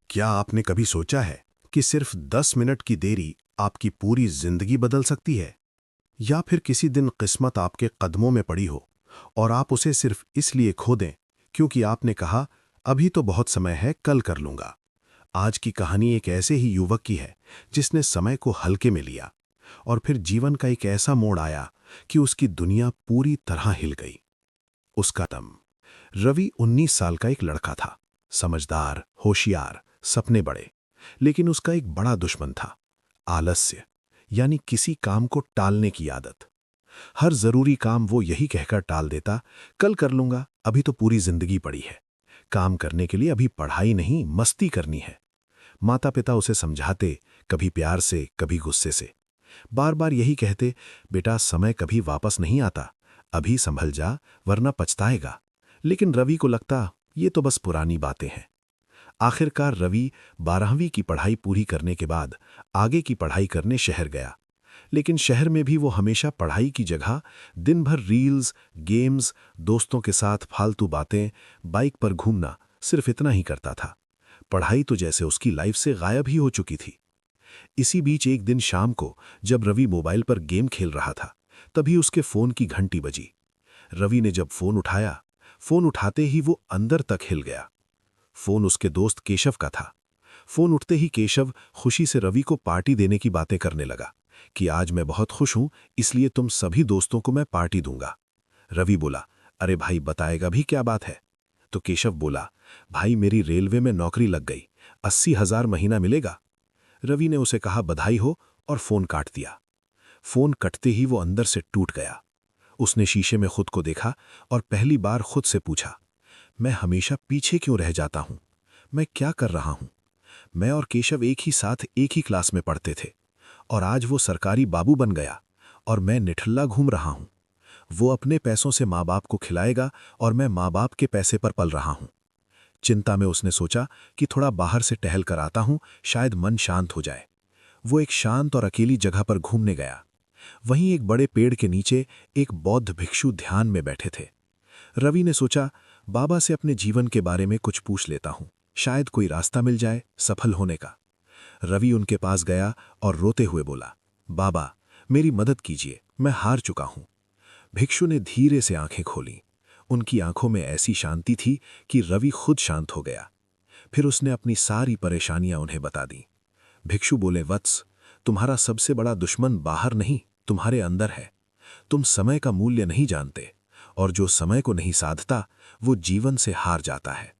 क्या आपने कभी सोचा है कि सिर्फ 10 मिनट की देरी आपकी पूरी जिंदगी बदल सकती है? या फिर किसी दिन किस्मत आपके कदमों में पड़ी हो और आप उसे सिर्फ इसलिए खो दें क्योंकि आपने कहा, अभी तो बहुत समय है, कल कर लूंगा। आज की कहानी एक ऐसे ही युवक की है जिसने समय को हल्के में लिया और फिर जीवन का एक ऐसा मोड़ आया कि उसकी दुनिया पूरी तरह हिल गई। उसका नाम रवि 19 साल का एक लड़का था। समझदार, होशियार, सपने बड़े। लेकिन उसका एक बड़ा दुश्मन था, आलस्य, यानी किसी काम को टालने की आदत। हर जरूरी काम वो यही कहकर टाल देता, कल कर लूंगा, अभी तो पूरी जिंदगी पड़ी है। काम करने के लिए अभी पढ़ाई नहीं, मस्ती करनी है। माता पिता उसे समझाते, कभी प्यार से, कभी गुस्से से। बार बार यही कहते, बेटा समय कभी वापस नहीं आता, अभी संभल जा वरना पछताएगा। लेकिन रवि को लगता ये तो बस पुरानी बातें हैं। आखिरकार रवि 12वीं की पढ़ाई पूरी करने के बाद आगे की पढ़ाई करने शहर गया। लेकिन शहर में भी वो हमेशा पढ़ाई की जगह दिन भर रील्स, गेम्स, दोस्तों के साथ फालतू बातें, बाइक पर घूमना, सिर्फ इतना ही करता था। पढ़ाई तो जैसे उसकी लाइफ से गायब ही हो चुकी थी। इसी बीच एक दिन शाम को जब रवि मोबाइल पर गेम खेल रहा था, तभी उसके फोन की घंटी बजी। रवि ने जब फोन उठाया, फोन उठाते ही वो अंदर तक हिल गया। फोन उसके दोस्त केशव का था। फोन उठते ही केशव खुशी से रवि को पार्टी देने की बातें करने लगा कि आज मैं बहुत खुश हूं, इसलिए तुम सभी दोस्तों को मैं पार्टी दूंगा। रवि बोला, अरे भाई बताएगा भी क्या बात है? तो केशव बोला, भाई मेरी रेलवे में नौकरी लग गई, 80,000 महीना मिलेगा। रवि ने उसे कहा बधाई हो और फोन काट दिया। फोन कटते ही वो अंदर से टूट गया। उसने शीशे में खुद को देखा और पहली बार खुद से पूछा, मैं हमेशा पीछे क्यों रह जाता हूं? मैं क्या कर रहा हूं? मैं और केशव एक ही साथ एक ही क्लास में पढ़ते थे और आज वो सरकारी बाबू बन गया और मैं निठल्ला घूम रहा हूं। वो अपने पैसों से माँ बाप को खिलाएगा और मैं माँ बाप के पैसे पर पल रहा हूं। चिंता में उसने सोचा कि थोड़ा बाहर से टहल कर आता हूं, शायद मन शांत हो जाए। वो एक शांत और अकेली जगह पर घूमने गया। वहीं एक बड़े पेड़ के नीचे एक बौद्ध भिक्षु ध्यान में बैठे थे। रवि ने सोचा, बाबा से अपने जीवन के बारे में कुछ पूछ लेता हूं, शायद कोई रास्ता मिल जाए सफल होने का। रवि उनके पास गया और रोते हुए बोला, बाबा मेरी मदद कीजिए, मैं हार चुका हूं। भिक्षु ने धीरे से आंखें खोलीं। उनकी आंखों में ऐसी शांति थी कि रवि खुद शांत हो गया। फिर उसने अपनी सारी परेशानियां उन्हें बता दी। भिक्षु बोले, वत्स, तुम्हारा सबसे बड़ा दुश्मन बाहर नहीं, तुम्हारे अंदर है। तुम समय का मूल्य नहीं जानते और जो समय को नहीं साधता वो जीवन से हार जाता है।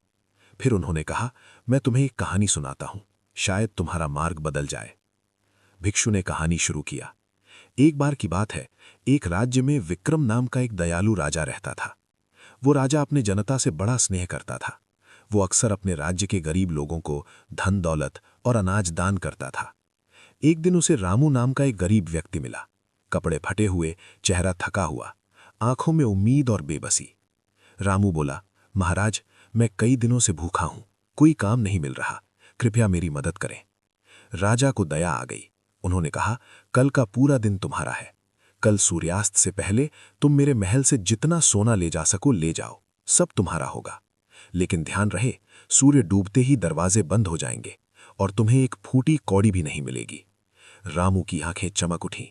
फिर उन्होंने कहा, मैं तुम्हें एक कहानी सुनाता हूं, शायद तुम्हारा मार्ग बदल जाए। भिक्षु ने कहानी शुरू किया। एक बार की बात है, एक राज्य में विक्रम नाम का एक दयालु राजा रहता था। वो राजा अपने जनता से बड़ा स्नेह करता था। वो अक्सर अपने राज्य के गरीब लोगों को धन दौलत और अनाज दान करता था। एक दिन उसे रामू नाम का एक गरीब व्यक्ति मिला। कपड़े फटे हुए, चेहरा थका हुआ, आंखों में उम्मीद और बेबसी। रामू बोला, महाराज मैं कई दिनों से भूखा हूं, कोई काम नहीं मिल रहा, कृपया मेरी मदद करें। राजा को दया आ गई। उन्होंने कहा, कल का पूरा दिन तुम्हारा है। कल सूर्यास्त से पहले तुम मेरे महल से जितना सोना ले जा सको ले जाओ, सब तुम्हारा होगा। लेकिन ध्यान रहे, सूर्य डूबते ही दरवाजे बंद हो जाएंगे और तुम्हें एक फूटी कौड़ी भी नहीं मिलेगी। रामू की आंखें चमक उठीं।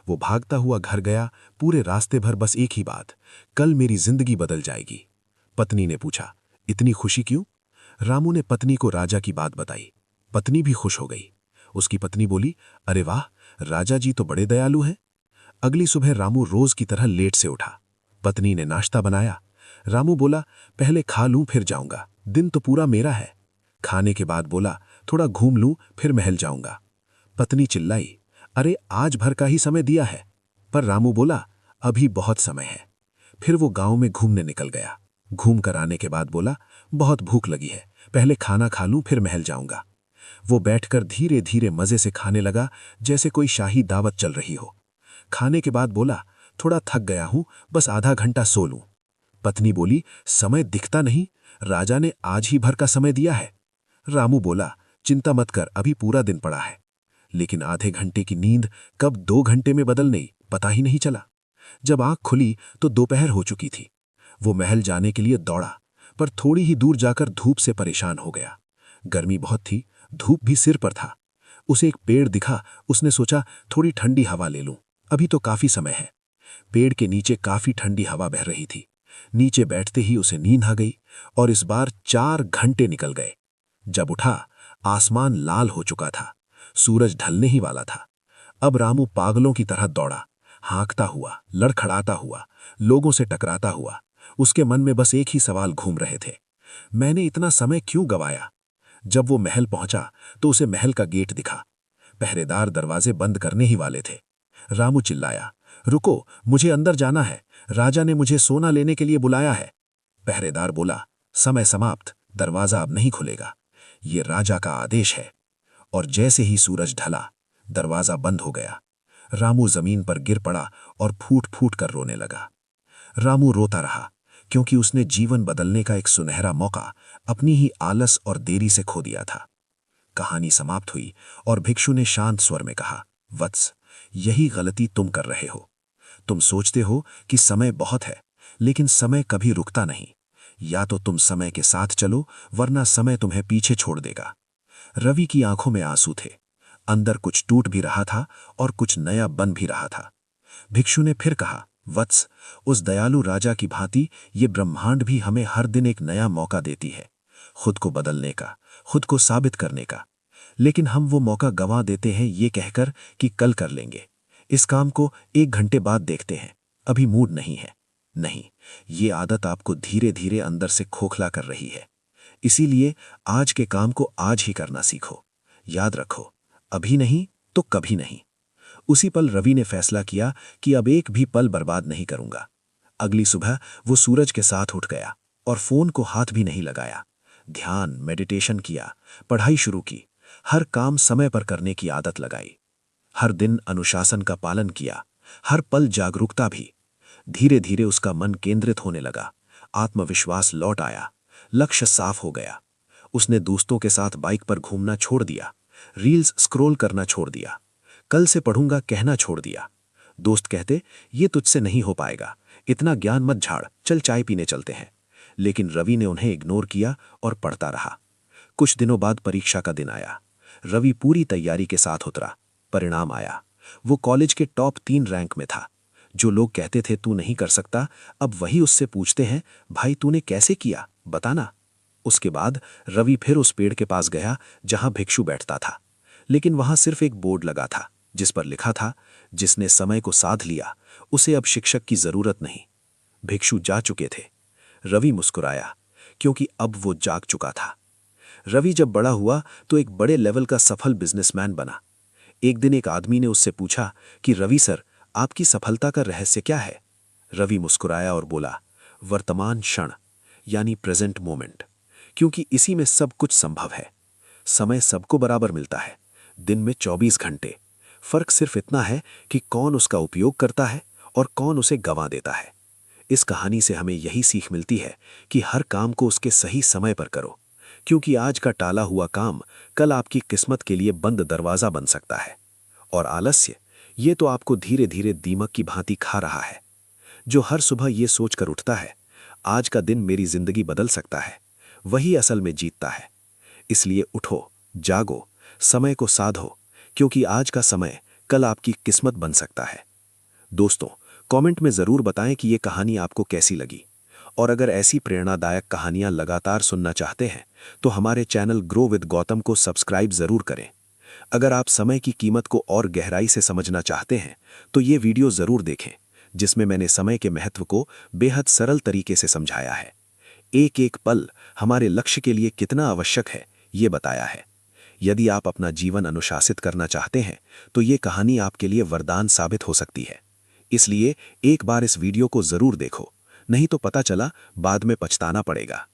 वो भागता हुआ घर गया। पूरे रास्ते भर बस एक ही बात, कल मेरी जिंदगी बदल जाएगी। पत्नी ने पूछा, इतनी खुशी क्यों? रामू ने पत्नी को राजा की बात बताई। पत्नी भी खुश हो गई। उसकी पत्नी बोली, अरे वाह, राजा जी तो बड़े दयालु हैं। अगली सुबह रामू रोज की तरह लेट से उठा। पत्नी ने नाश्ता बनाया। रामू बोला, पहले खा लूं फिर जाऊंगा, दिन तो पूरा मेरा है। खाने के बाद बोला, थोड़ा घूम लूं फिर महल जाऊंगा। पत्नी चिल्लाई, अरे आज भर का ही समय दिया है। पर रामू बोला, अभी बहुत समय है। फिर वो गांव में घूमने निकल गया। घूम कर आने के बाद बोला, बहुत भूख लगी है, पहले खाना खा लूं फिर महल जाऊंगा। वो बैठकर धीरे धीरे मजे से खाने लगा, जैसे कोई शाही दावत चल रही हो। खाने के बाद बोला, थोड़ा थक गया हूं, बस आधा घंटा सो लूं। पत्नी बोली, समय दिखता नहीं, राजा ने आज ही भर का समय दिया है। रामू बोला, चिंता मत कर, अभी पूरा दिन पड़ा है। लेकिन आधे घंटे की नींद कब 2 घंटे में बदल गई, पता ही नहीं चला। जब आंख खुली तो दोपहर हो चुकी थी। वो महल जाने के लिए दौड़ा, पर थोड़ी ही दूर जाकर धूप से परेशान हो गया। गर्मी बहुत थी, धूप भी सिर पर था। उसे एक पेड़ दिखा, उसने सोचा थोड़ी ठंडी हवा ले लूं, अभी तो काफी समय है। पेड़ के नीचे काफी ठंडी हवा बह रही थी। नीचे बैठते ही उसे नींद आ गई और इस बार 4 घंटे निकल गए। जब उठा, आसमान लाल हो चुका था, सूरज ढलने ही वाला था। अब रामू पागलों की तरह दौड़ा, हाँकता हुआ, लड़खड़ाता हुआ, लोगों से टकराता हुआ। उसके मन में बस एक ही सवाल घूम रहे थे, मैंने इतना समय क्यों गवाया। जब वो महल पहुंचा तो उसे महल का गेट दिखा। पहरेदार दरवाजे बंद करने ही वाले थे। रामू चिल्लाया, रुको, मुझे अंदर जाना है, राजा ने मुझे सोना लेने के लिए बुलाया है। पहरेदार बोला, समय समाप्त, दरवाजा अब नहीं खुलेगा, ये राजा का आदेश है। और जैसे ही सूरज ढला, दरवाजा बंद हो गया। रामू जमीन पर गिर पड़ा और फूट फूट कर रोने लगा। रामू रोता रहा, क्योंकि उसने जीवन बदलने का एक सुनहरा मौका अपनी ही आलस और देरी से खो दिया था। कहानी समाप्त हुई और भिक्षु ने शांत स्वर में कहा, वत्स, यही गलती तुम कर रहे हो। तुम सोचते हो कि समय बहुत है, लेकिन समय कभी रुकता नहीं। या तो तुम समय के साथ चलो, वरना समय तुम्हें पीछे छोड़ देगा। रवि की आंखों में आंसू थे। अंदर कुछ टूट भी रहा था और कुछ नया बन भी रहा था। भिक्षु ने फिर कहा, वत्स, उस दयालु राजा की भांति ये ब्रह्मांड भी हमें हर दिन एक नया मौका देती है, खुद को बदलने का, खुद को साबित करने का। लेकिन हम वो मौका गंवा देते हैं ये कहकर कि कल कर लेंगे, इस काम को 1 घंटे बाद देखते हैं, अभी मूड नहीं है। नहीं, ये आदत आपको धीरे धीरे अंदर से खोखला कर रही है। इसीलिए आज के काम को आज ही करना सीखो। याद रखो, अभी नहीं तो कभी नहीं। उसी पल रवि ने फैसला किया कि अब एक भी पल बर्बाद नहीं करूंगा। अगली सुबह वो सूरज के साथ उठ गया और फोन को हाथ भी नहीं लगाया। ध्यान, मेडिटेशन किया, पढ़ाई शुरू की, हर काम समय पर करने की आदत लगाई। हर दिन अनुशासन का पालन किया, हर पल जागरूकता भी। धीरे धीरे उसका मन केंद्रित होने लगा, आत्मविश्वास लौट आया, लक्ष्य साफ हो गया। उसने दोस्तों के साथ बाइक पर घूमना छोड़ दिया, रील्स स्क्रॉल करना छोड़ दिया, कल से पढ़ूंगा कहना छोड़ दिया। दोस्त कहते, ये तुझसे नहीं हो पाएगा, इतना ज्ञान मत झाड़, चल चाय पीने चलते हैं। लेकिन रवि ने उन्हें इग्नोर किया और पढ़ता रहा। कुछ दिनों बाद परीक्षा का दिन आया। रवि पूरी तैयारी के साथ उतरा। परिणाम आया। वो कॉलेज के टॉप 3 रैंक में था। जो लोग कहते थे तू नहीं कर सकता, अब वही उससे पूछते हैं, भाई तूने कैसे किया, बताना। उसके बाद रवि फिर उस पेड़ के पास गया जहां भिक्षु बैठता था। लेकिन वहां सिर्फ एक बोर्ड लगा था जिस पर लिखा था, जिसने समय को साध लिया उसे अब शिक्षक की जरूरत नहीं। भिक्षु जा चुके थे। रवि मुस्कुराया, क्योंकि अब वो जाग चुका था। रवि जब बड़ा हुआ तो एक बड़े लेवल का सफल बिजनेसमैन बना। एक दिन एक आदमी ने उससे पूछा कि रवि सर, आपकी सफलता का रहस्य क्या है। रवि मुस्कुराया और बोला, वर्तमान क्षण, यानी प्रेजेंट मोमेंट, क्योंकि इसी में सब कुछ संभव है। समय सबको बराबर मिलता है, दिन में 24 घंटे। फर्क सिर्फ इतना है कि कौन उसका उपयोग करता है और कौन उसे गंवा देता है। इस कहानी से हमें यही सीख मिलती है कि हर काम को उसके सही समय पर करो, क्योंकि आज का टाला हुआ काम कल आपकी किस्मत के लिए बंद दरवाजा बन सकता है। और आलस्य, ये तो आपको धीरे धीरे दीमक की भांति खा रहा है। जो हर सुबह ये सोचकर उठता है, आज का दिन मेरी जिंदगी बदल सकता है, वही असल में जीतता है। इसलिए उठो, जागो, समय को साधो, क्योंकि आज का समय कल आपकी किस्मत बन सकता है। दोस्तों, कमेंट में जरूर बताएं कि ये कहानी आपको कैसी लगी। और अगर ऐसी प्रेरणादायक कहानियां लगातार सुनना चाहते हैं तो हमारे चैनल ग्रो विद गौतम को सब्सक्राइब जरूर करें। अगर आप समय की कीमत को और गहराई से समझना चाहते हैं तो ये वीडियो जरूर देखें, जिसमें मैंने समय के महत्व को बेहद सरल तरीके से समझाया है। एक एक पल हमारे लक्ष्य के लिए कितना आवश्यक है, ये बताया है। यदि आप अपना जीवन अनुशासित करना चाहते हैं तो ये कहानी आपके लिए वरदान साबित हो सकती है। इसलिए एक बार इस वीडियो को जरूर देखो, नहीं तो पता चला बाद में पछताना पड़ेगा।